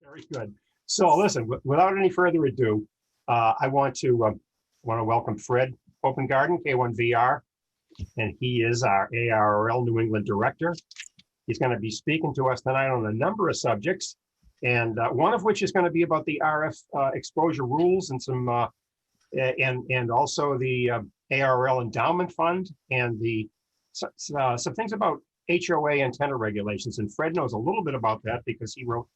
Very good. So listen, without any further ado, I want to welcome Fred Hopengarten, K1VR, and he is our ARRL New England Director. He's going to be speaking to us tonight on a number of subjects, and one of which is going to be about the RF Exposure Rules and some and also the ARRL Endowment Fund and some things about HOA antenna regulations. And Fred knows a little bit about that because he wrote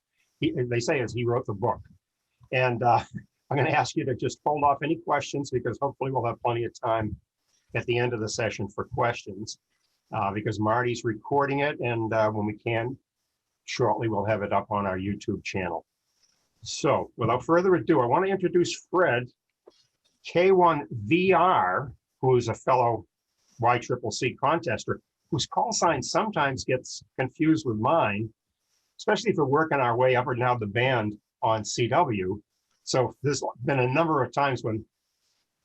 the book. And I'm going to ask you to just hold off any questions because hopefully we'll have plenty of time at the end of the session for questions because Marty's recording it, and when we can, shortly we'll have it up on our YouTube channel. So without further ado, I want to introduce Fred, K1VR, who is a fellow YCCC contester, whose call sign sometimes gets confused with mine, especially if we're working our way up or down the band on CW. So there's been a number of times when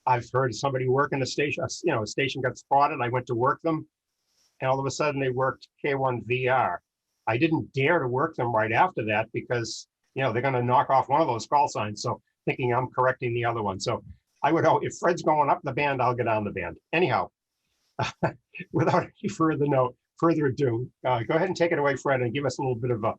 I've heard somebody working a station, a station got spotted, I went to work them, and all of a sudden they worked K1VR. I didn't dare to work them right after that because, they're gonna knock off one of those call signs. So thinking I'm correcting the other one. So I would hope if Fred's going up the band, I'll get down the band. Anyhow, without any further ado, go ahead and take it away, Fred, and give us a little bit of a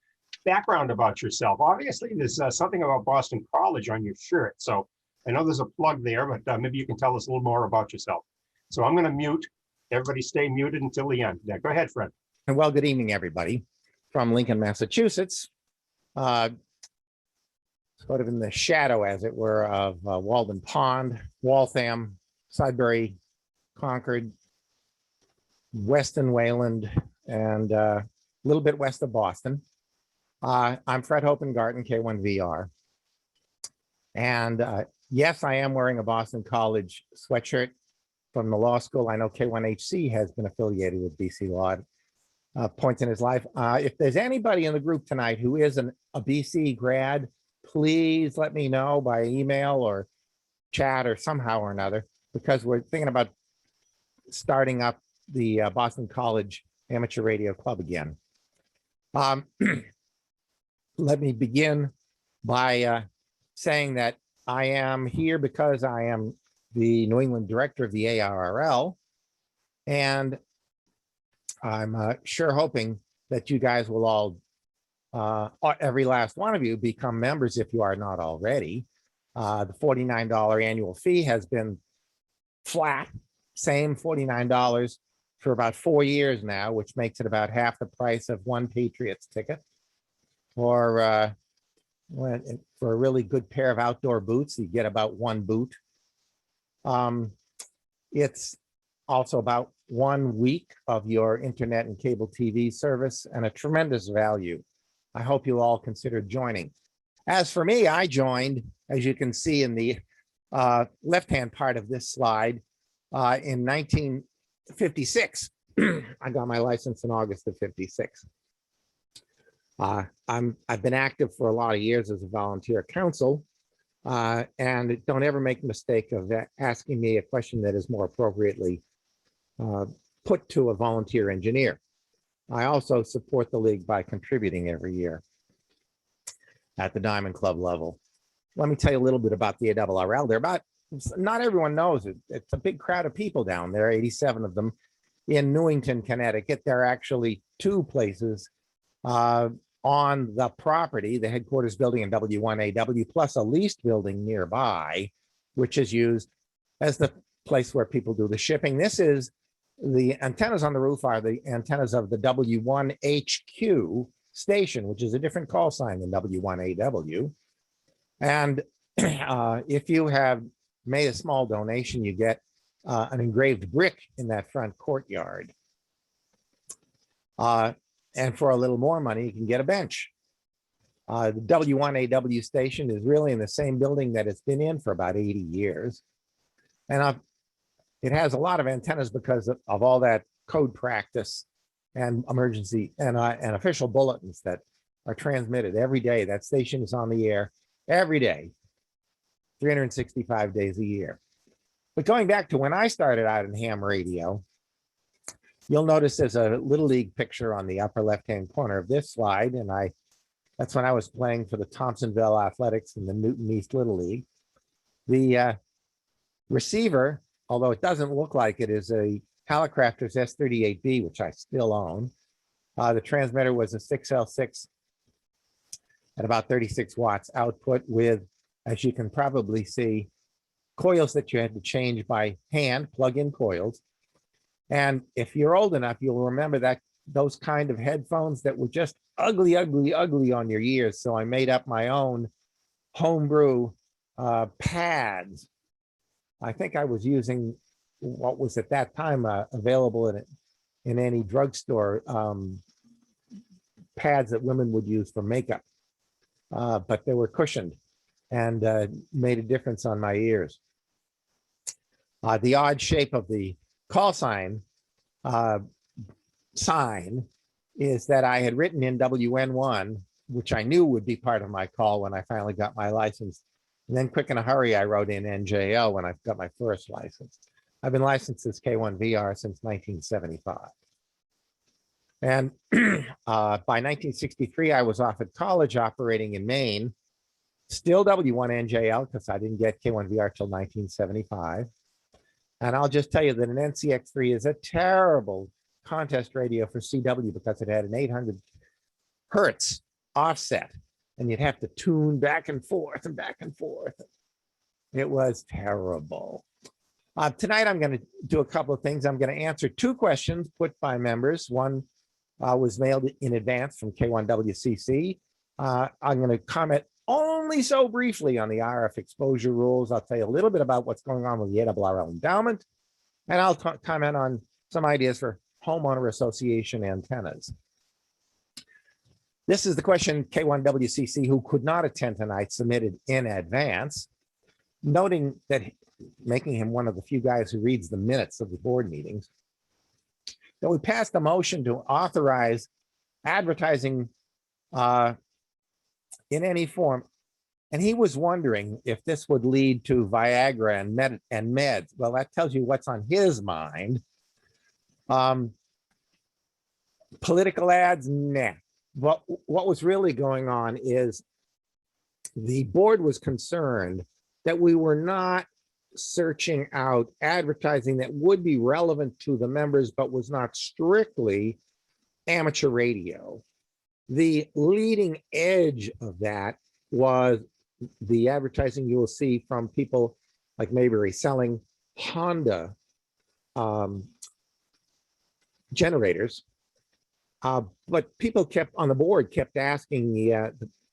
background about yourself. Obviously, there's something about Boston College on your shirt, so I know there's a plug there, but maybe you can tell us a little more about yourself. So I'm going to mute. Everybody stay muted until the end. Yeah, go ahead, Fred. And well, good evening, everybody, from Lincoln, Massachusetts. Sort of in the shadow, as it were, of Walden Pond, Waltham, Sudbury, Concord, Weston Wayland, and a little bit west of Boston. I'm Fred Hopengarten, K1VR. And yes, I am wearing a Boston College sweatshirt from the law school. I know K1HC has been affiliated with BC Law at points in his life. If there's anybody in the group tonight who is a BC grad, please let me know by email or chat or somehow or another, because we're thinking about starting up the Boston College Amateur Radio Club again. Let me begin by saying that I am here because I am the New England Director of the ARRL, and I'm sure hoping that you guys will all, every last one of you, become members if you are not already. The $49 annual fee has been flat, same $49 for about 4 years now, which makes it about half the price of one Patriots ticket. Or for a really good pair of outdoor boots, you get about one boot. It's also about 1 week of your internet and cable TV service and a tremendous value. I hope you'll all consider joining. As for me, I joined, as you can see in the left-hand part of this slide, in 1956. I got my license in August of '56. I've been active for a lot of years as a volunteer counsel, and don't ever make the mistake of asking me a question that is more appropriately put to a volunteer engineer. I also support the league by contributing every year at the Diamond Club level. Let me tell you a little bit about the ARRL. Not everyone knows it. It's a big crowd of people down there, 87 of them in Newington, Connecticut. There are actually 2 places on the property, the headquarters building in W1AW, plus a leased building nearby, which is used as the place where people do the shipping. This is the antennas on the roof are the antennas of the W1HQ station, which is a different call sign than W1AW. And if you have made a small donation, you get an engraved brick in that front courtyard. And for a little more money, you can get a bench. The W1AW station is really in the same building that it's been in for about 80 years. And it has a lot of antennas because of all that code practice and emergency and official bulletins that are transmitted every day. That station is on the air every day, 365 days a year. But going back to when I started out in ham radio, you'll notice there's a Little League picture on the upper left-hand corner of this slide, and I That's when I was playing for the Thompsonville Athletics in the Newton East Little League. The receiver, although it doesn't look like it, is a Hallicrafters S38B, which I still own. The transmitter was a 6L6 at about 36 watts output with, as you can probably see, coils that you had to change by hand, plug-in coils. And if you're old enough, you'll remember that those kind of headphones that were just ugly, ugly, ugly on your ears. So I made up my own homebrew pads. I think I was using what was at that time available in any drugstore, pads that women would use for makeup, but they were cushioned and made a difference on my ears. The odd shape of the call sign is that I had written in WN1, which I knew would be part of my call when I finally got my license. And then quick in a hurry, I wrote in NJL when I got my first license. I've been licensed as K1VR since 1975. And by 1963, I was off at college operating in Maine, still W1NJL because I didn't get K1VR till 1975. And I'll just tell you that an NCX3 is a terrible contest radio for CW because it had an 800 hertz offset and you'd have to tune back and forth and back and forth. It was terrible. Tonight, I'm going to do a couple of things. I'm going to answer two questions put by members. One was mailed in advance from K1WCC. I'm going to comment only so briefly on the RF exposure rules. I'll tell you a little bit about what's going on with the ARRL Endowment, and I'll comment on some ideas for homeowner association antennas. This is the question K1WCC, who could not attend tonight, submitted in advance, noting that, making him one of the few guys who reads the minutes of the board meetings, that we passed a motion to authorize advertising in any form. And he was wondering if this would lead to Viagra and meds. Well, that tells you what's on his mind. Political ads, nah. But what was really going on is the board was concerned that we were not searching out advertising that would be relevant to the members, but was not strictly amateur radio. The leading edge of that was the advertising you will see from people like Mayberry selling Honda generators. But people kept on the board kept asking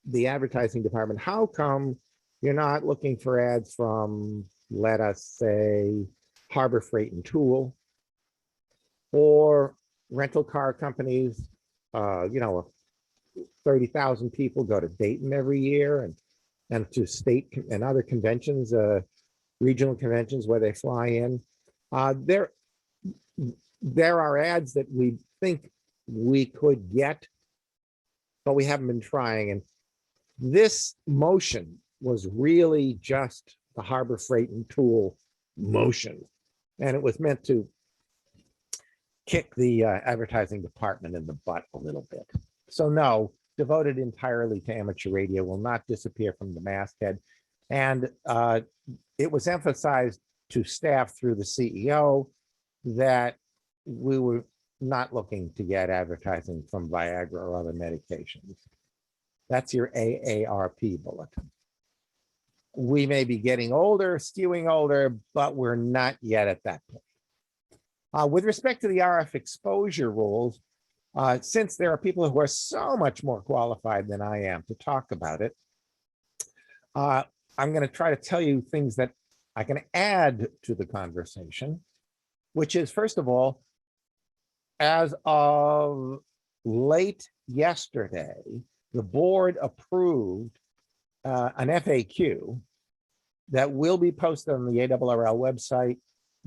the advertising department, how come you're not looking for ads from, let us say, Harbor Freight and Tool, or rental car companies? 30,000 people go to Dayton every year and to state and other conventions, regional conventions where they fly in. There are ads that we think we could get, but we haven't been trying. And this motion was really just the Harbor Freight and Tool motion. And it was meant to kick the advertising department in the butt a little bit. So no, devoted entirely to amateur radio, will not disappear from the masthead. And it was emphasized to staff through the CEO that we were not looking to get advertising from Viagra or other medications. That's your AARP bulletin. We may be getting older, skewing older, but we're not yet at that point. With respect to the RF exposure rules, since there are people who are so much more qualified than I am to talk about it, I'm going to try to tell you things that I can add to the conversation, which is, first of all, as of late yesterday, the board approved an FAQ that will be posted on the ARRL website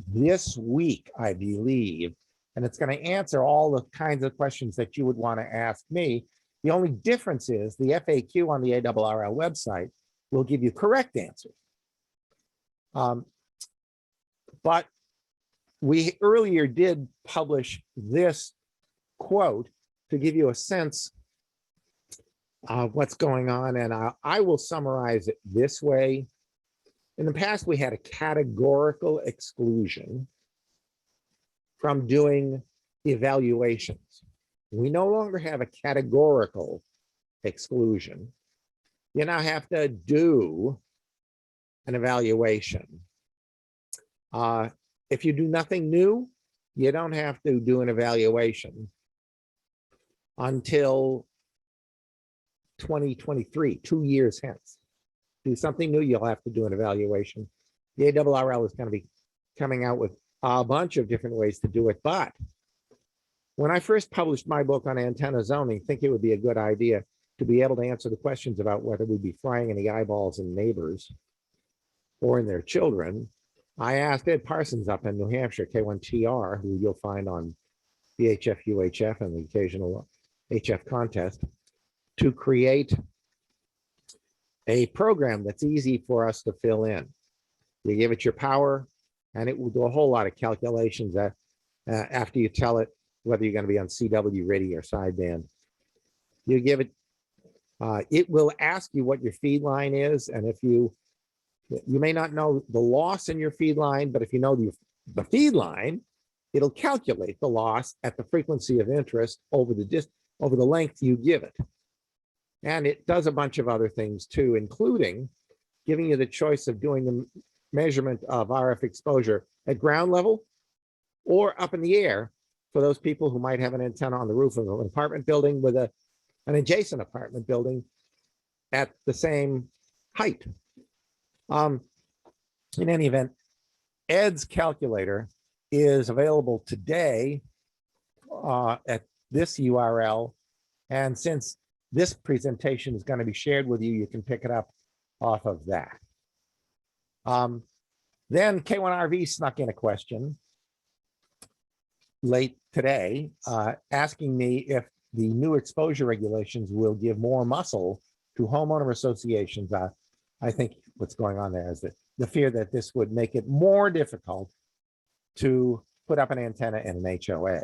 this week, I believe. And it's going to answer all the kinds of questions that you would want to ask me. The only difference is the FAQ on the ARRL website will give you correct answers. But we earlier did publish this quote to give you a sense what's going on, and I will summarize it this way. In the past, we had a categorical exclusion from doing evaluations. We no longer have a categorical exclusion. You now have to do an evaluation. If you do nothing new, you don't have to do an evaluation until 2023, 2 years hence. Do something new, you'll have to do an evaluation. The ARRL is going to be coming out with a bunch of different ways to do it. But when I first published my book on antenna zoning, I think it would be a good idea to be able to answer the questions about whether we'd be frying any eyeballs in neighbors or in their children. I asked Ed Parsons up in New Hampshire, K1TR, who you'll find on the HF and the occasional HF contest, to create a program that's easy for us to fill in. You give it your power, and it will do a whole lot of calculations that, after you tell it whether you're going to be on CW, radio, or sideband. You give it, it will ask you what your feed line is, and if you may not know the loss in your feed line, but if you know the feed line, it'll calculate the loss at the frequency of interest over the length you give it. And it does a bunch of other things too, including giving you the choice of doing the measurement of RF exposure at ground level or up in the air for those people who might have an antenna on the roof of an apartment building with an adjacent apartment building at the same height. In any event, Ed's calculator is available today at this URL. And since this presentation is going to be shared with you, you can pick it up off of that. Then K1RV snuck in a question late today, asking me if the new exposure regulations will give more muscle to homeowner associations. I think what's going on there is that the fear that this would make it more difficult to put up an antenna in an HOA.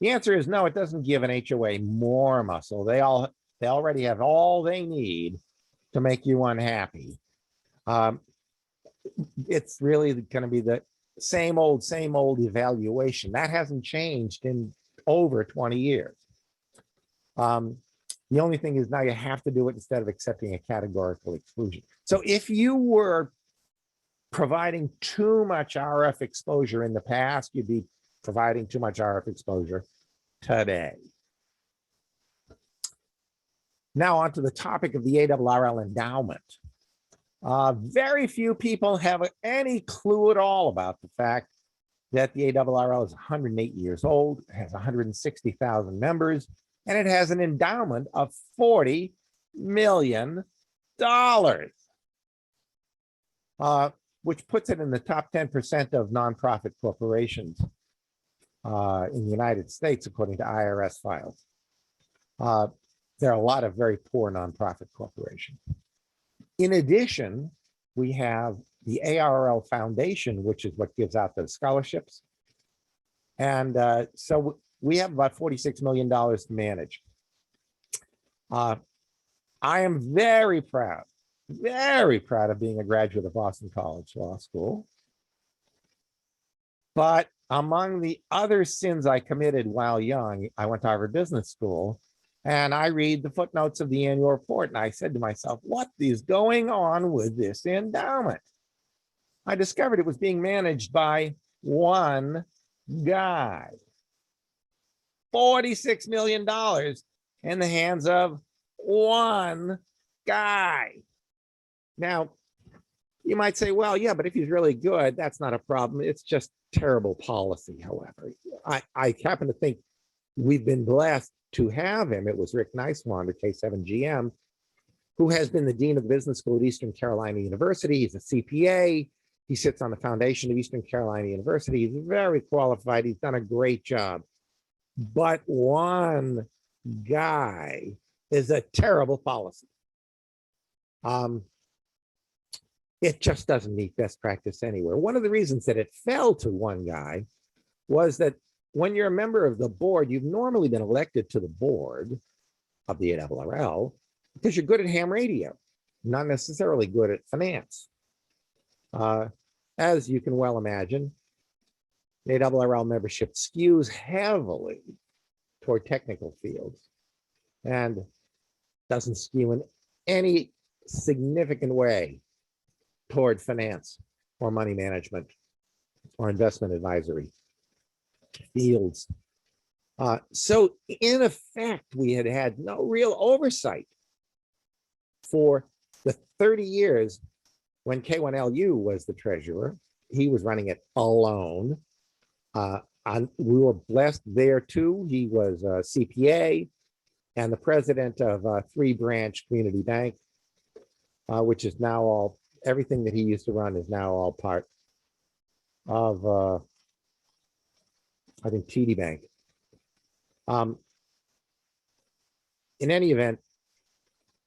The answer is no, it doesn't give an HOA more muscle. They already have all they need to make you unhappy. It's really going to be the same old evaluation. That hasn't changed in over 20 years. The only thing is now you have to do it instead of accepting a categorical exclusion. So if you were providing too much RF exposure in the past, you'd be providing too much RF exposure today. Now on to the topic of the ARRL Endowment. Very few people have any clue at all about the fact that the ARRL is 108 years old, has 160,000 members, and it has an endowment of $40 million, which puts it in the top 10% of nonprofit corporations in the United States, according to IRS files. There are a lot of very poor nonprofit corporations. In addition, we have the ARRL Foundation, which is what gives out the scholarships. And so we have about $46 million to manage. I am very proud of being a graduate of Boston College Law School. But among the other sins I committed while young, I went to Harvard Business School, and I read the footnotes of the annual report, and I said to myself, what is going on with this endowment? I discovered it was being managed by one guy. $46 million in the hands of one guy. Now, you might say, well, yeah, but if he's really good, that's not a problem. It's just terrible policy, however. I happen to think we've been blessed to have him. It was Rick Nicewander, K7GM, who has been the Dean of the Business School at Eastern Carolina University. He's a CPA. He sits on the foundation of Eastern Carolina University. He's very qualified. He's done a great job. But one guy is a terrible policy. It just doesn't meet best practice anywhere. One of the reasons that it fell to one guy was that when you're a member of the board, you've normally been elected to the board of the ARRL because you're good at ham radio, not necessarily good at finance. As you can well imagine, the ARRL membership skews heavily toward technical fields and doesn't skew in any significant way toward finance or money management or investment advisory fields. So in effect, we had had no real oversight for the 30 years when K1LU was the treasurer. He was running it alone. We were blessed there too. He was a CPA and the president of a 3-branch community bank, which is now all, everything that he used to run is now all part of, I think, TD Bank. In any event,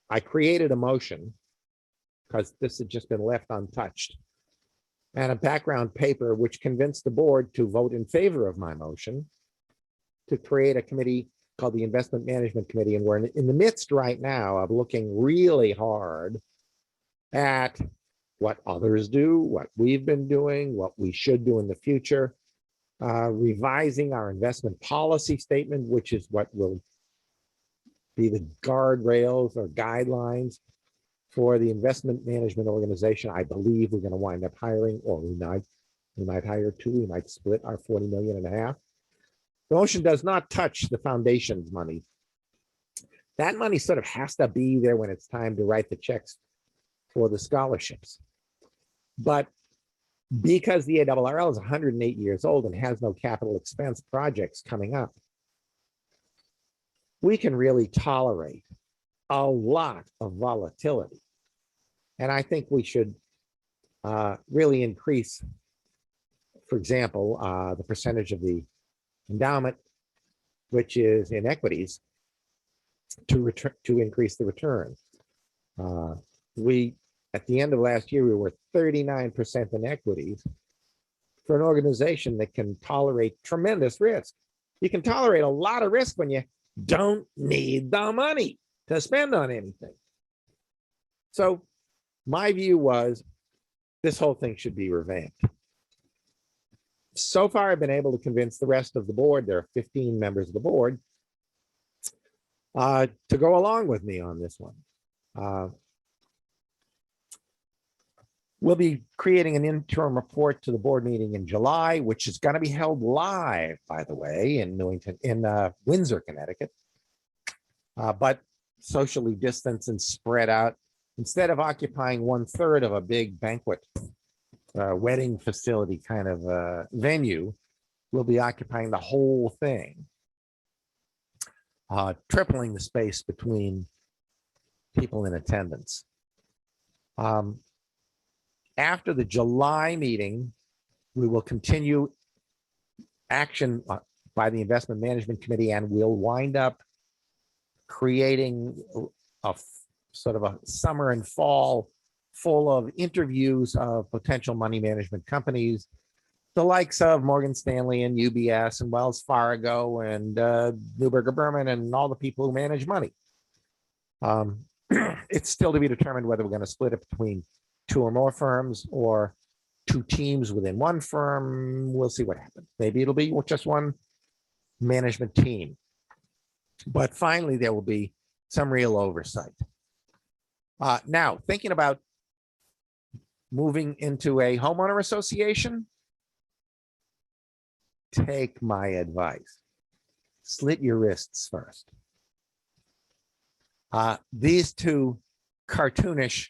I created a motion because this had just been left untouched, and a background paper which convinced the board to vote in favor of my motion to create a committee called the Investment Management Committee. And we're in the midst right now of looking really hard at what others do, what we've been doing, what we should do in the future, revising our investment policy statement, which is what will be the guardrails or guidelines for the investment management organization. I believe we're going to wind up hiring, or we might hire 2, we might split our 40.5 million. The motion does not touch the foundation's money. That money sort of has to be there when it's time to write the checks for the scholarships. But because the ARRL is 108 years old and has no capital expense projects coming up, we can really tolerate a lot of volatility. And I think we should really increase, for example, the percentage of the endowment, which is in equities, to increase the return. At the end of last year, we were 39% in equities for an organization that can tolerate tremendous risk. You can tolerate a lot of risk when you don't need the money to spend on anything. So my view was this whole thing should be revamped. So far, I've been able to convince the rest of the board, there are 15 members of the board, to go along with me on this one. We'll be creating an interim report to the board meeting in July, which is going to be held live, by the way, in Windsor, Connecticut, but socially distanced and spread out. Instead of occupying 1/3 of a big banquet wedding facility kind of venue, we'll be occupying the whole thing, tripling the space between people in attendance. After the July meeting, we will continue action by the Investment Management Committee, and we'll wind up creating a sort of a summer and fall full of interviews of potential money management companies, the likes of Morgan Stanley and UBS and Wells Fargo and Neuberger Berman and all the people who manage money. It's still to be determined whether we're going to split it between 2 or more firms or 2 teams within 1 firm. We'll see what happens. Maybe it'll be just 1 management team. But finally, there will be some real oversight. Now, thinking about moving into a homeowner association, take my advice. Slit your wrists first. These 2 cartoonish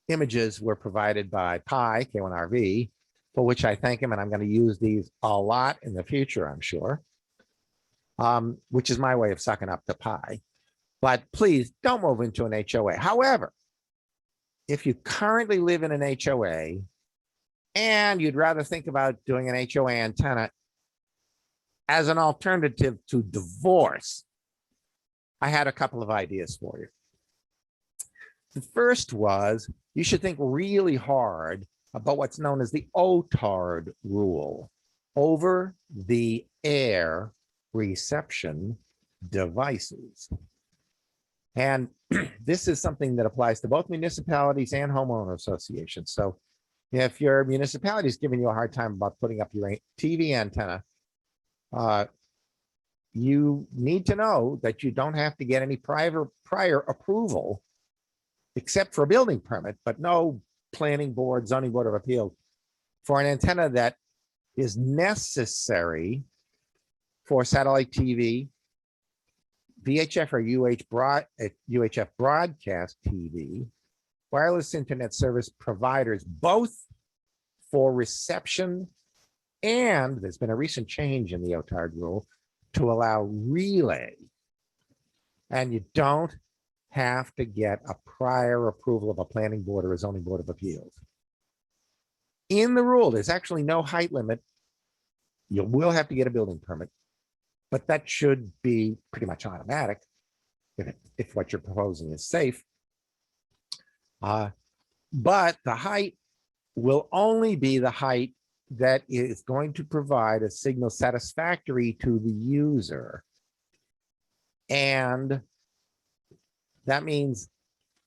images were provided by Pi, K1RV, for which I thank him, and I'm going to use these a lot in the future, I'm sure, which is my way of sucking up to Pi. But please don't move into an HOA. However, if you currently live in an HOA and you'd rather think about doing an HOA antenna as an alternative to divorce, I had a couple of ideas for you. The first was you should think really hard about what's known as the OTARD rule, over the air reception devices. And this is something that applies to both municipalities and homeowner associations. So if your municipality is giving you a hard time about putting up your TV antenna, you need to know that you don't have to get any prior approval except for a building permit, but no planning board, zoning board of appeals for an antenna that is necessary for satellite TV, VHF or UHF broadcast TV, wireless internet service providers, both for reception, and there's been a recent change in the OTARD rule to allow relay. And you don't have to get a prior approval of a planning board or a zoning board of appeals. In the rule, there's actually no height limit. You will have to get a building permit, but that should be pretty much automatic if what you're proposing is safe. But the height will only be the height that is going to provide a signal satisfactory to the user. And that means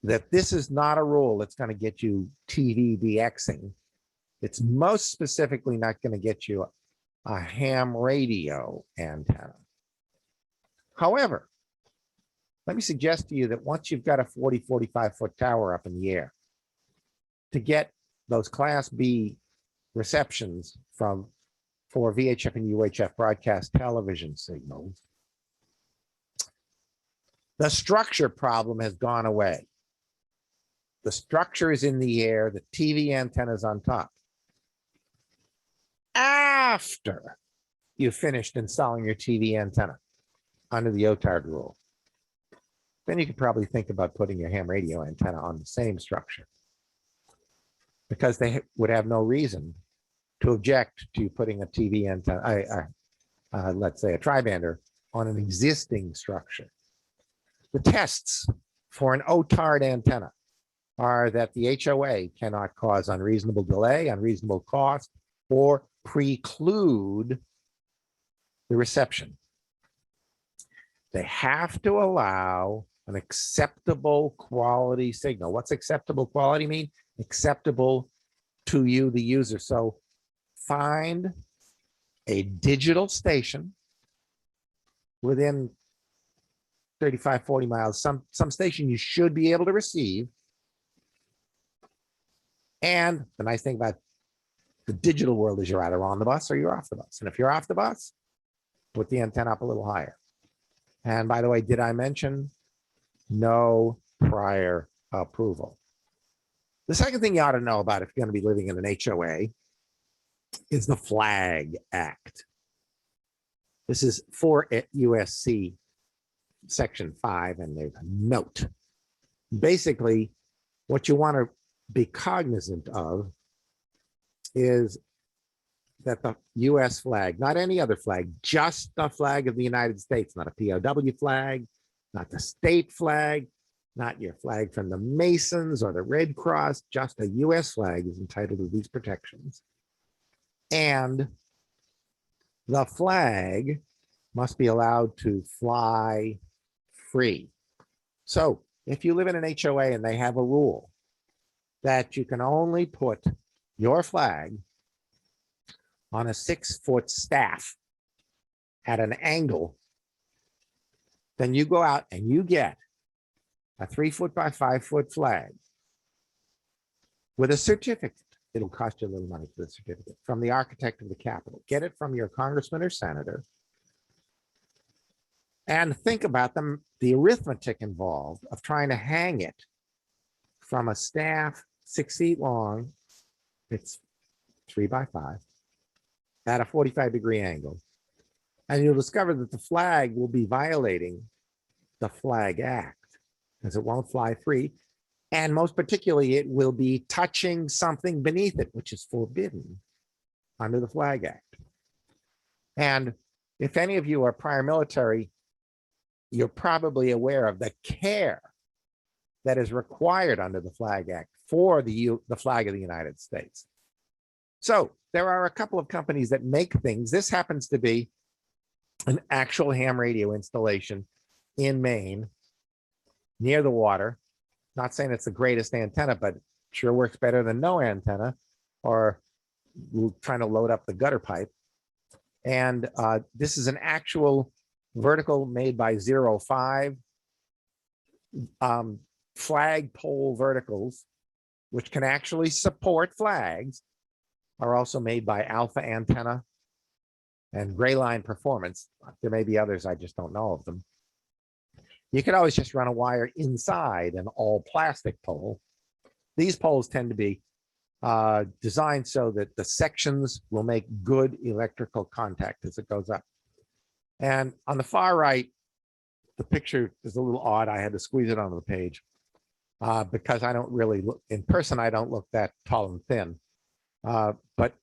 that this is not a rule that's going to get you TV DXing. It's most specifically not going to get you a ham radio antenna. However, let me suggest to you that once you've got a 45 foot tower up in the air, to get those Class B receptions for VHF and UHF broadcast television signals, the structure problem has gone away. The structure is in the air, the TV antenna is on top. After you've finished installing your TV antenna under the OTARD rule, then you could probably think about putting your ham radio antenna on the same structure, because they would have no reason to object to putting a TV antenna, let's say a tribander, on an existing structure. The tests for an OTARD antenna are that the HOA cannot cause unreasonable delay, unreasonable cost, or preclude the reception. They have to allow an acceptable quality signal. What's acceptable quality mean? Acceptable to you, the user. So find a digital station within 35, 40 miles, some station you should be able to receive. And the nice thing about the digital world is you're either on the bus or you're off the bus. And if you're off the bus, put the antenna up a little higher. And by the way, did I mention no prior approval? The second thing you ought to know about if you're going to be living in an HOA is the Flag Act. This is 4 USC Section 5, and there's a note. Basically, what you want to be cognizant of is that the US flag, not any other flag, just the flag of the United States, not a POW flag, not the state flag, not your flag from the Masons or the Red Cross, just a US flag is entitled to these protections. And the flag must be allowed to fly free. So if you live in an HOA and they have a rule that you can only put your flag on a 6-foot staff at an angle, then you go out and you get a 3-foot by 5-foot flag with a certificate. It'll cost you a little money for the certificate from the architect of the Capitol. Get it from your congressman or senator. And think about the arithmetic involved of trying to hang it from a staff 6 feet long. It's 3 by 5 at a 45-degree angle. And you'll discover that the flag will be violating the Flag Act, because it won't fly free. And most particularly, it will be touching something beneath it, which is forbidden under the Flag Act. And if any of you are prior military, you're probably aware of the care that is required under the Flag Act for the flag of the United States. So there are a couple of companies that make things. This happens to be an actual ham radio installation in Maine near the water. Not saying it's the greatest antenna, but sure works better than no antenna, or trying to load up the gutter pipe. And this is an actual vertical made by 05. Flagpole verticals, which can actually support flags, are also made by Alpha Antenna and Gray Line Performance. There may be others, I just don't know of them. You could always just run a wire inside an all plastic pole. These poles tend to be designed so that the sections will make good electrical contact as it goes up. And on the far right, the picture is a little odd. I had to squeeze it onto the page because I don't really look, in person, I don't look that tall and thin. But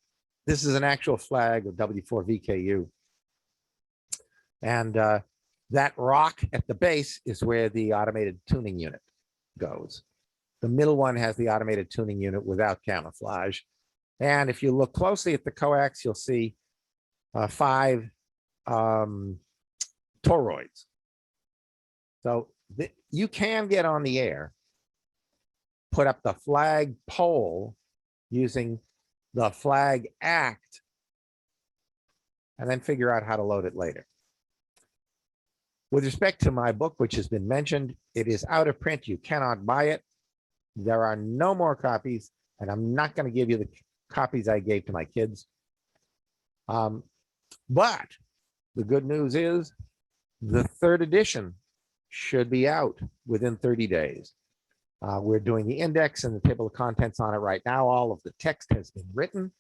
this is an actual flag of W4VKU. And that rock at the base is where the automated tuning unit goes. The middle one has the automated tuning unit without camouflage. And if you look closely at the coax, you'll see 5 toroids. So you can get on the air, put up the flag pole using the flag act, and then figure out how to load it later. With respect to my book, which has been mentioned, it is out of print. You cannot buy it. There are no more copies, and I'm not going to give you the copies I gave to my kids. But the good news is the 3rd edition should be out within 30 days. We're doing the index and the table of contents on it right now. All of the text has been written,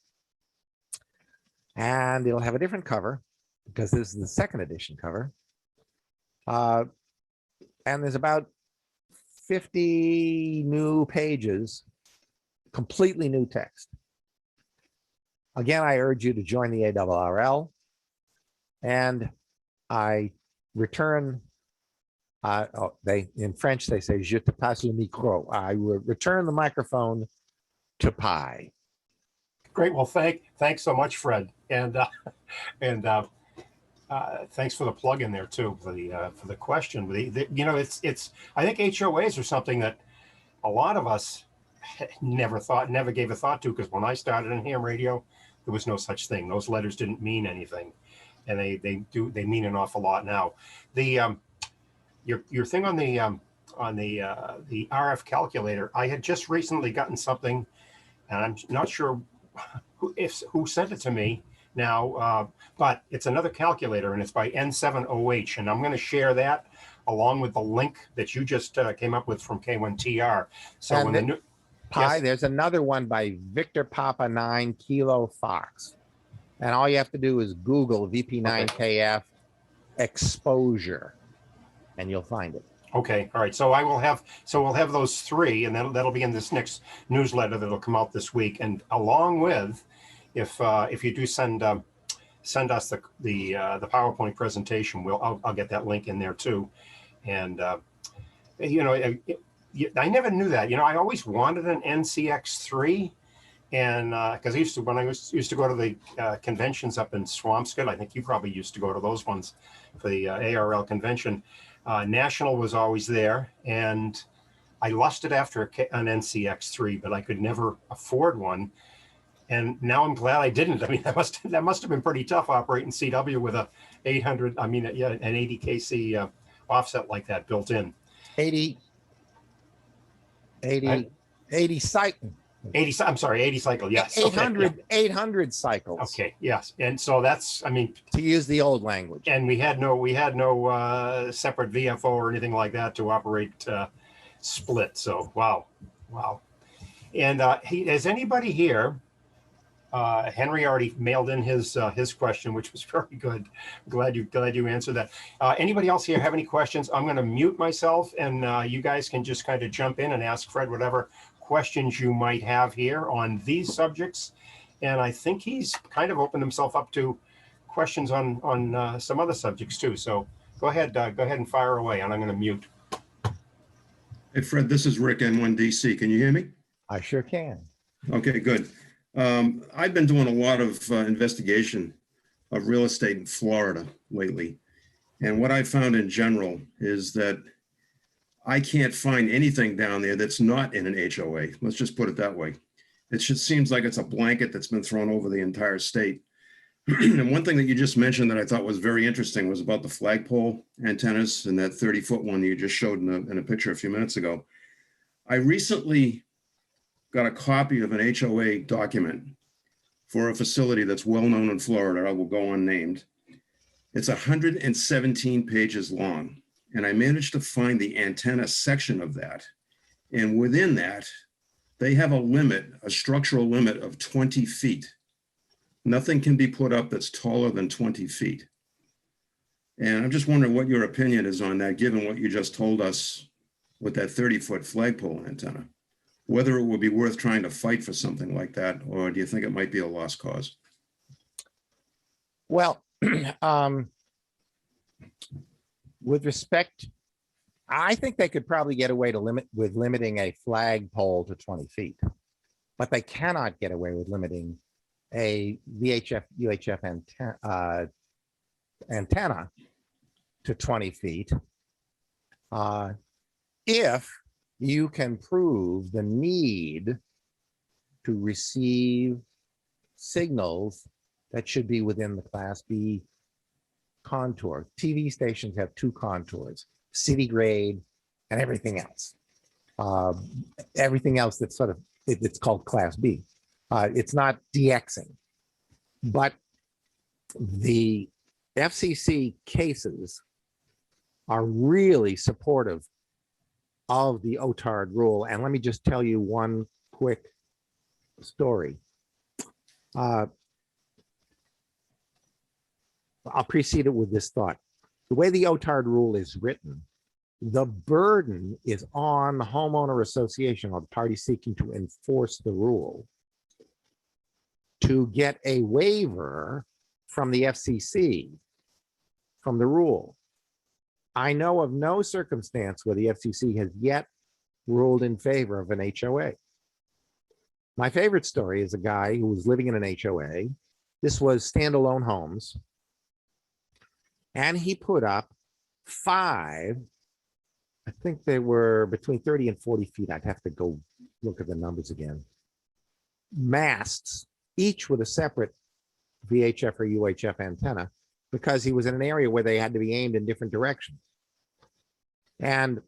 and it'll have a different cover because this is the 2nd edition cover. And there's about 50 new pages, completely new text. Again, I urge you to join the ARRL, and I return, in French, they say, je te passe le micro. I will return the microphone to Pi. Great. Well, thanks so much, Fred. And thanks for the plug in there too, for the question. You know, it's I think HOAs are something that a lot of us never gave a thought to, because when I started in ham radio, there was no such thing. Those letters didn't mean anything, and they mean an awful lot now. The your thing on the RF calculator, I had just recently gotten something, and I'm not sure who sent it to me now, but it's another calculator, and it's by N7OH, and I'm going to share that along with the link that you just came up with from K1TR. So and when the new Pi, yes. There's another one by Victor Papa 9 Kilo Fox, and all you have to do is Google VP9KF exposure, and you'll find it. Okay, all right. So we'll have those 3, and that'll be in this next newsletter that'll come out this week. And along with, if you do send us the PowerPoint presentation, I'll get that link in there too. And you know, I never knew that. You know, I always wanted an NCX3, and because when I used to go to the conventions up in Swampscott, I think you probably used to go to those ones for the ARRL convention. National was always there, and I lusted after an NCX3, but I could never afford one. And now I'm glad I didn't. I mean, that must have been pretty tough operating CW with a 800. I mean, yeah, an 80 kc offset like that built in. 80 cycle. 80. I'm sorry, 80 cycle. Yes. 800. Okay, yeah. 800 cycles. Okay. Yes. And so that's, I mean, to use the old language. And we had no separate VFO or anything like that to operate split. So wow. And has anybody here? Henry already mailed in his question, which was very good. Glad you answered that. Anybody else here have any questions? I'm going to mute myself, and you guys can just kind of jump in and ask Fred whatever questions you might have here on these subjects. And I think he's kind of opened himself up to questions on some other subjects too. So go ahead and fire away, and I'm going to mute. Hey Fred, this is Rick, N1DC. Can you hear me? I sure can. Okay, good. I've been doing a lot of investigation of real estate in Florida lately. And what I found in general is that I can't find anything down there that's not in an HOA. Let's just put it that way. It just seems like it's a blanket that's been thrown over the entire state. And one thing that you just mentioned that I thought was very interesting was about the flagpole antennas and that 30-foot one you just showed in a picture a few minutes ago. I recently got a copy of an HOA document for a facility that's well known in Florida. I will go unnamed. It's 117 pages long. And I managed to find the antenna section of that. And within that, they have a limit, a structural limit of 20 feet. Nothing can be put up that's taller than 20 feet. And I'm just wondering what your opinion is on that, given what you just told us with that 30-foot flagpole antenna, whether it would be worth trying to fight for something like that, or do you think it might be a lost cause? Well, with respect, I think they could probably get away to limiting a flagpole to 20 feet, but they cannot get away with limiting a VHF UHF antenna to 20 feet if you can prove the need to receive signals that should be within the Class B contour. TV stations have two contours, city grade and everything else. Everything else that's sort of, it's called Class B. It's not DXing, but the FCC cases are really supportive of the OTARD rule. And let me just tell you one quick story. I'll precede it with this thought. The way the OTARD rule is written, the burden is on the homeowner association or the party seeking to enforce the rule to get a waiver from the FCC from the rule. I know of no circumstance where the FCC has yet ruled in favor of an HOA. My favorite story is a guy who was living in an HOA. This was standalone homes. And he put up 5, I think they were between 30 and 40 feet. I'd have to go look at the numbers again. Masts, each with a separate VHF or UHF antenna, because he was in an area where they had to be aimed in different directions. And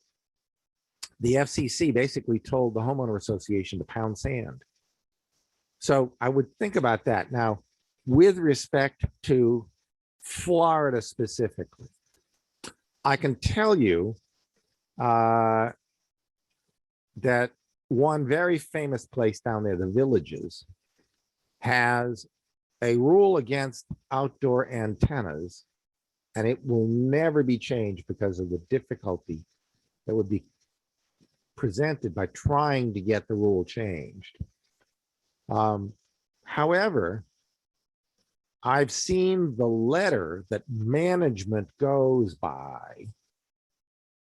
the FCC basically told the homeowner association to pound sand. So I would think about that. Now, with respect to Florida specifically, I can tell you that one very famous place down there, the Villages, has a rule against outdoor antennas, and it will never be changed because of the difficulty that would be presented by trying to get the rule changed. However, I've seen the letter that management goes by,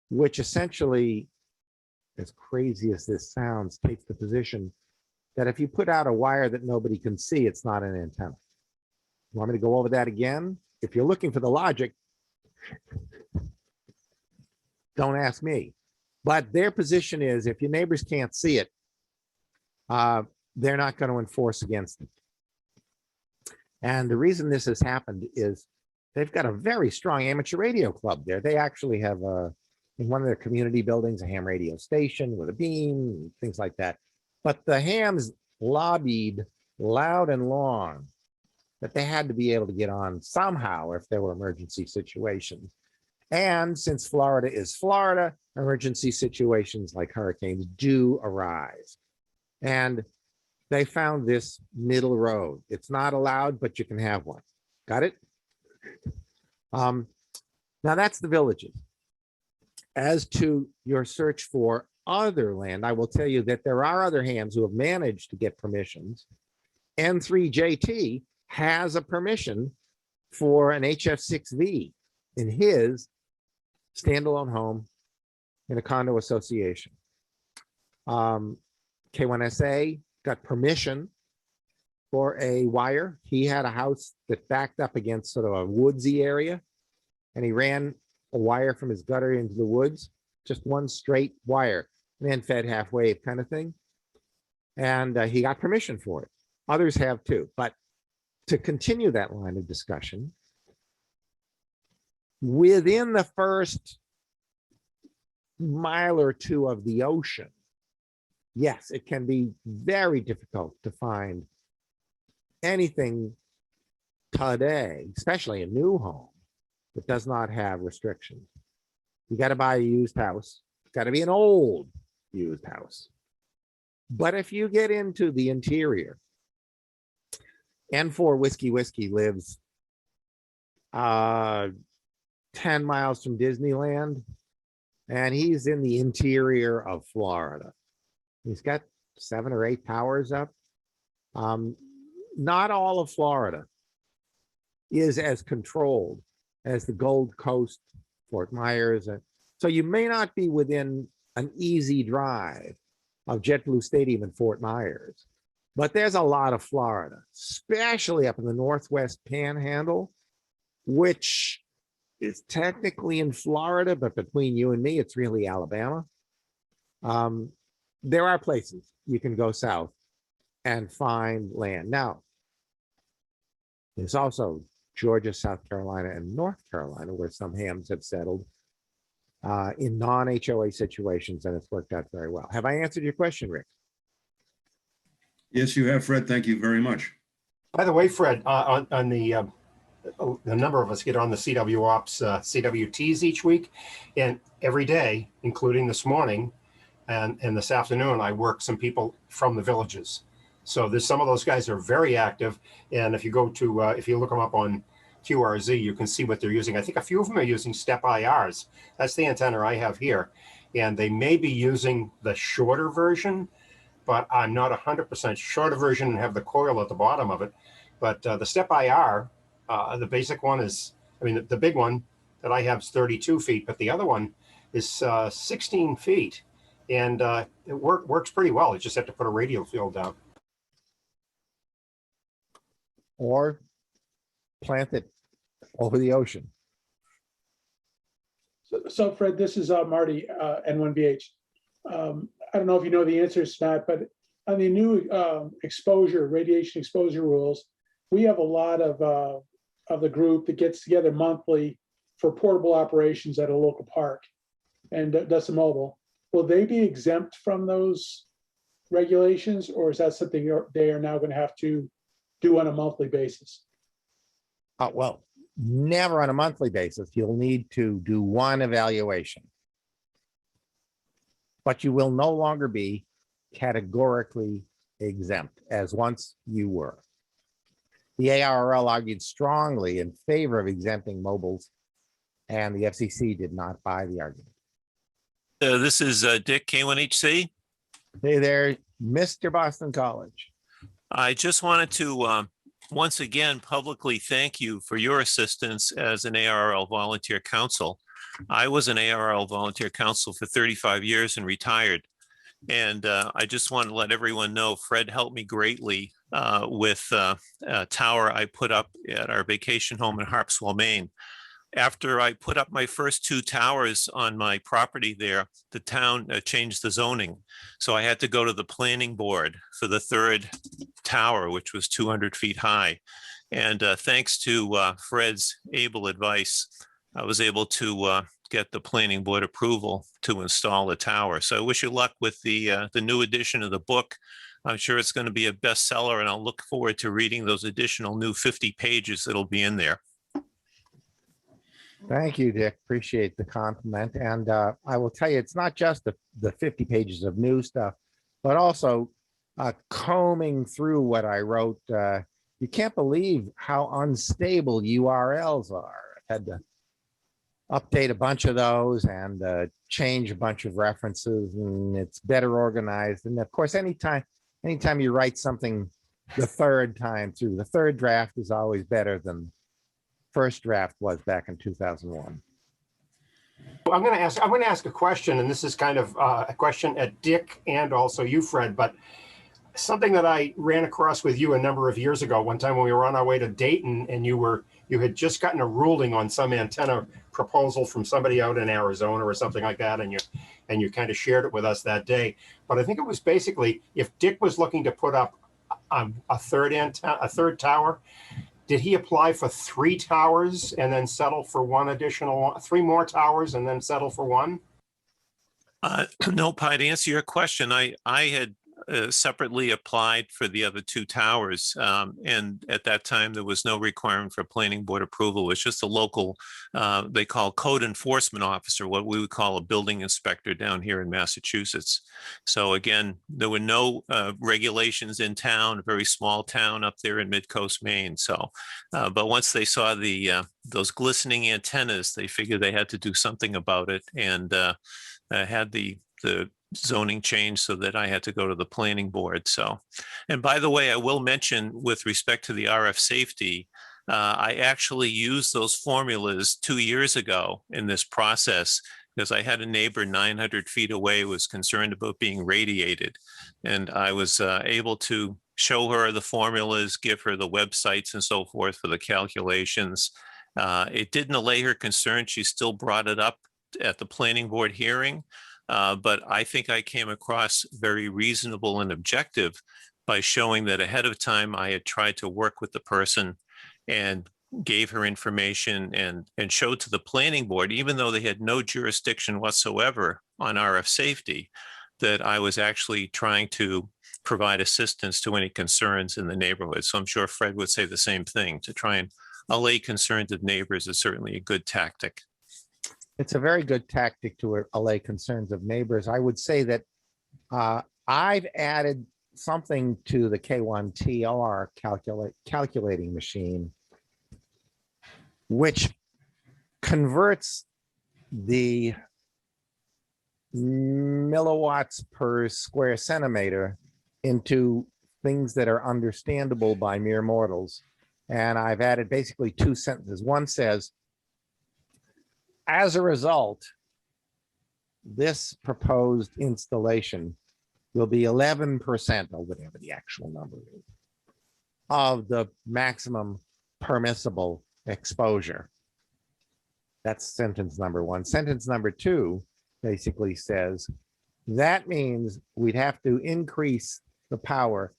which essentially, as crazy as this sounds, takes the position that if you put out a wire that nobody can see, it's not an antenna. You want me to go over that again? If you're looking for the logic, don't ask me. But their position is if your neighbors can't see it, they're not going to enforce against it. And the reason this has happened is they've got a very strong amateur radio club there. They actually have in one of their community buildings, a ham radio station with a beam, things like that. But the hams lobbied loud and long that they had to be able to get on somehow if there were emergency situations. And since Florida is Florida, emergency situations like hurricanes do arise. And they found this middle road. It's not allowed, but you can have one. Got it? Now that's the Villages. As to your search for other land, I will tell you that there are other hams who have managed to get permissions. N3JT has a permission for an HF6V in his standalone home in a condo association. K1SA got permission for a wire. He had a house that backed up against sort of a woodsy area, and he ran a wire from his gutter into the woods just one straight wire, man fed half wave kind of thing. And he got permission for it. Others have too. But to continue that line of discussion, within the first mile or two of the ocean, yes, it can be very difficult to find anything today, especially a new home, that does not have restrictions. You got to buy a used house. It's got to be an old used house. But if you get into the interior, N4 Whiskey lives 10 miles from Disneyland, and he's in the interior of Florida. He's got 7 or 8 towers up. Not all of Florida is as controlled as the Gold Coast, Fort Myers. So you may not be within an easy drive of JetBlue Stadium in Fort Myers, but there's a lot of Florida, especially up in the Northwest Panhandle, which is technically in Florida, but between you and me, it's really Alabama. There are places you can go south and find land. Now, there's also Georgia, South Carolina, and North Carolina, where some hams have settled in non-HOA situations, and it's worked out very well. Have I answered your question, Rick? Yes, you have, Fred. Thank you very much. By the way, Fred, on the number of us get on the CW Ops CWTs each week, and every day, including this morning and this afternoon, I work some people from the villages. So there's some of those guys are very active, and if you go to if you look them up on QRZ, you can see what they're using. I think a few of them are using step IRs. That's the antenna I have here, and they may be using the shorter version, but I'm not 100% shorter version and have the coil at the bottom of it. But the step IR, the basic one is, I mean, the big one that I have is 32 feet, but the other one is 16 feet, and it works pretty well. You just have to put a radial field down. Or plant it over the ocean. So Fred, this is Marty, N1BH. I don't know if you know the answers, Matt, but on the new radiation exposure rules, we have a lot of the group that gets together monthly for portable operations at a local park and does some mobile. Will they be exempt from those regulations, or is that something they are now going to have to do on a monthly basis? Well, never on a monthly basis. You'll need to do one evaluation, but you will no longer be categorically exempt as once you were. The ARRL argued strongly in favor of exempting mobiles, and the FCC did not buy the argument. This is Dick, K1HC. Hey there, Mr. Boston College. I just wanted to once again publicly thank you for your assistance as an ARRL volunteer counsel. I was an ARRL volunteer counsel for 35 years and retired. And I just want to let everyone know Fred helped me greatly with a tower I put up at our vacation home in Harpswell, Maine. After I put up my first 2 towers on my property there, the town changed the zoning. So I had to go to the planning board for the 3rd tower, which was 200 feet high. And thanks to Fred's able advice, I was able to get the planning board approval to install the tower. So I wish you luck with the new edition of the book. I'm sure it's going to be a bestseller, and I'll look forward to reading those additional new 50 pages that'll be in there. Thank you, Dick. Appreciate the compliment. And I will tell you, it's not just the 50 pages of new stuff, but also combing through what I wrote. You can't believe how unstable URLs are. I had to update a bunch of those and change a bunch of references, and it's better organized. And of course, anytime you write something the 3rd time through, the 3rd draft is always better than first draft was back in 2001. I'm going to ask a question, and this is kind of a question at Dick and also you, Fred, but something that I ran across with you a number of years ago, one time when we were on our way to Dayton and you were you had just gotten a ruling on some antenna proposal from somebody out in Arizona or something like that, and you kind of shared it with us that day. But I think it was basically, if Dick was looking to put up a third tower, did he apply for 3 towers and then settle for one additional, 3 more towers and then settle for one? No, Pi, to answer your question, I had separately applied for the other 2 towers. And at that time, there was no requirement for planning board approval. It was just a local, they call code enforcement officer, what we would call a building inspector down here in Massachusetts. So again, there were no regulations in town, a very small town up there in Mid-Coast Maine. So, but once they saw those glistening antennas, they figured they had to do something about it, and had the zoning change so that I had to go to the planning board. So, and by the way, I will mention with respect to the RF safety, I actually used those formulas 2 years ago in this process because I had a neighbor 900 feet away who was concerned about being radiated. And I was able to show her the formulas, give her the websites and so forth for the calculations. It didn't allay her concern. She still brought it up at the planning board hearing. But I think I came across very reasonable and objective by showing that ahead of time I had tried to work with the person and gave her information and showed to the planning board, even though they had no jurisdiction whatsoever on RF safety, that I was actually trying to provide assistance to any concerns in the neighborhood. So I'm sure Fred would say the same thing. To try and allay concerns of neighbors is certainly a good tactic. It's a very good tactic to allay concerns of neighbors. I would say that I've added something to the K1TR calculating machine, which converts the milliwatts per square centimeter into things that are understandable by mere mortals. And I've added basically 2 sentences. One says, as a result, this proposed installation will be 11%, or whatever the actual number is, of the maximum permissible exposure. That's sentence number 1. Sentence number 2 basically says, that means we'd have to increase the power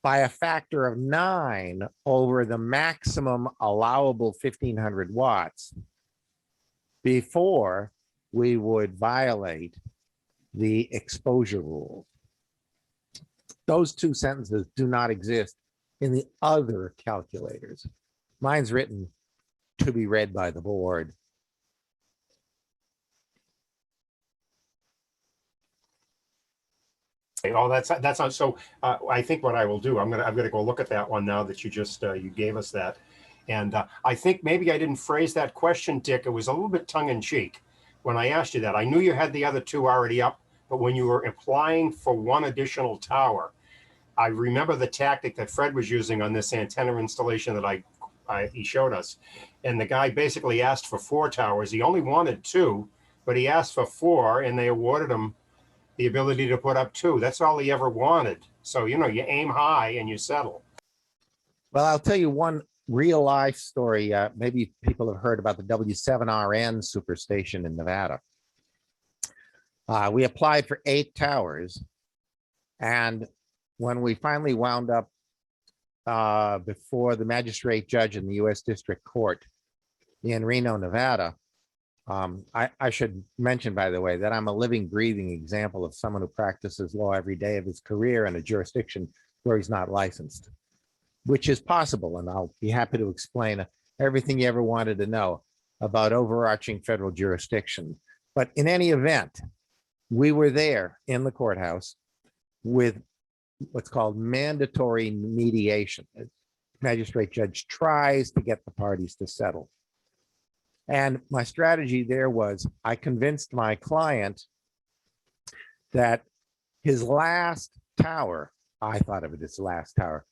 by a factor of 9 over the maximum allowable 1500 watts before we would violate the exposure rule. Those 2 sentences do not exist in the other calculators. Mine's written to be read by the board. Oh, that's not so. I think what I will do, I'm gonna go look at that one now that you just you gave us that. And I think maybe I didn't phrase that question, Dick. It was a little bit tongue in cheek when I asked you that. I knew you had the other 2 already up, but when you were applying for 1 additional tower, I remember the tactic that Fred was using on this antenna installation that he showed us. And the guy basically asked for 4 towers. He only wanted 2, but he asked for 4, and they awarded him the ability to put up 2. That's all he ever wanted. So, you know, you aim high and you settle. Well, I'll tell you one real life story. Maybe people have heard about the W7RN superstation in Nevada. We applied for 8 towers. And when we finally wound up before the magistrate judge in the U.S. District Court in Reno, Nevada, I should mention, by the way, that I'm a living, breathing example of someone who practices law every day of his career in a jurisdiction where he's not licensed, which is possible. And I'll be happy to explain everything you ever wanted to know about overarching federal jurisdiction. But in any event, we were there in the courthouse with what's called mandatory mediation. The magistrate judge tries to get the parties to settle. And my strategy there was I convinced my client that his last tower, I thought of it as last tower,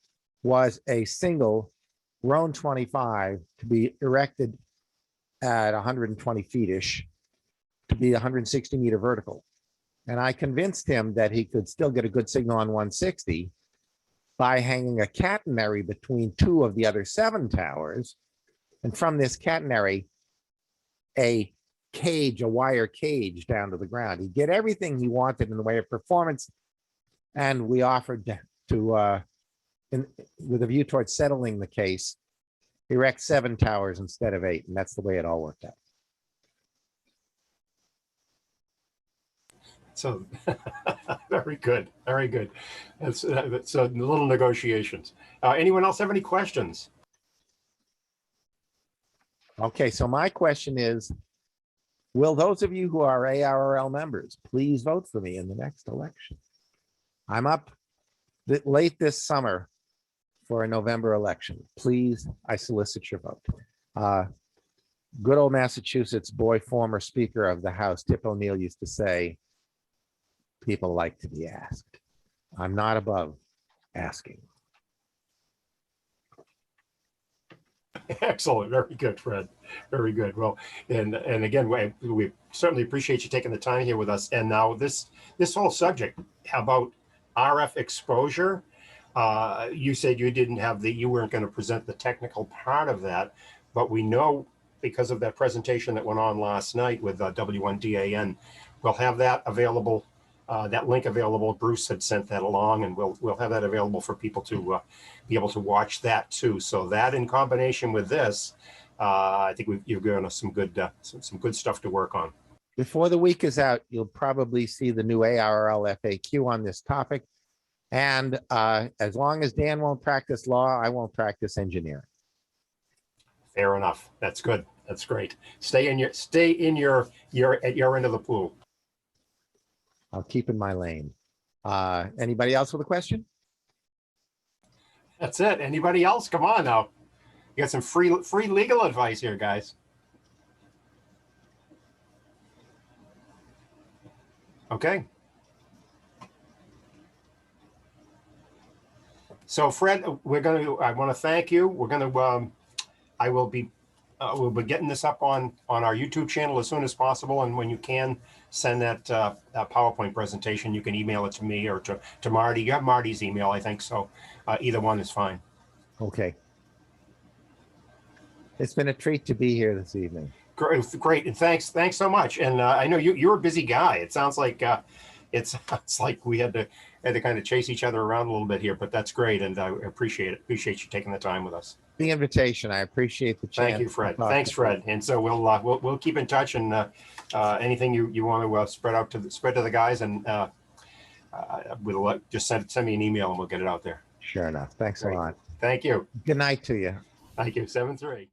was a single Roan 25 to be erected at 120 feet-ish to be 160 meter vertical. And I convinced him that he could still get a good signal on 160 by hanging a catenary between 2 of the other 7 towers and from this catenary, a cage, a wire cage down to the ground. He'd get everything he wanted in the way of performance, and we offered to with a view towards settling the case, erect 7 towers instead of 8, and that's the way it all worked out. So, very good, very good. That's little negotiations. Anyone else have any questions? Okay, so my question is, will those of you who are ARRL members please vote for me in the next election? I'm up late this summer for a November election. Please, I solicit your vote. Good old Massachusetts boy, former Speaker of the House, Tip O'Neill, used to say, people like to be asked. I'm not above asking. Excellent. Very good, Fred. Very good. Well, and again, we certainly appreciate you taking the time here with us. And now this whole subject about RF exposure, you said you weren't going to present the technical part of that, but we know because of that presentation that went on last night with W1DAN, we'll have that available. That link available. Bruce had sent that along, and we'll have that available for people to be able to watch that too. So that, in combination with this, I think you've given us some good stuff to work on. Before the week is out, you'll probably see the new ARRL FAQ on this topic. And as long as Dan won't practice law, I won't practice engineering. Fair enough. That's good. That's great. Stay in your at your end of the pool. I'll keep in my lane. Anybody else with a question? That's it. Anybody else? Come on now. You got some free legal advice here, guys. Okay. So Fred, I want to thank you. We'll be getting this up on our YouTube channel as soon as possible. And when you can send that PowerPoint presentation, you can email it to me or to Marty. You have Marty's email, I think. So either one is fine. Okay. It's been a treat to be here this evening. Great. And thanks so much. And I know you're a busy guy. It sounds like it's like we had to kind of chase each other around a little bit here, but that's great. And I appreciate it. Appreciate you taking the time with us. The invitation. I appreciate the chance. Thank you, Fred. Thanks, Fred. And so we'll keep in touch, and anything you want to spread to the guys, and we'll just send me an email and we'll get it out there. Sure enough. Thanks a lot. Thank you. Good night to you. Thank you. 7-3.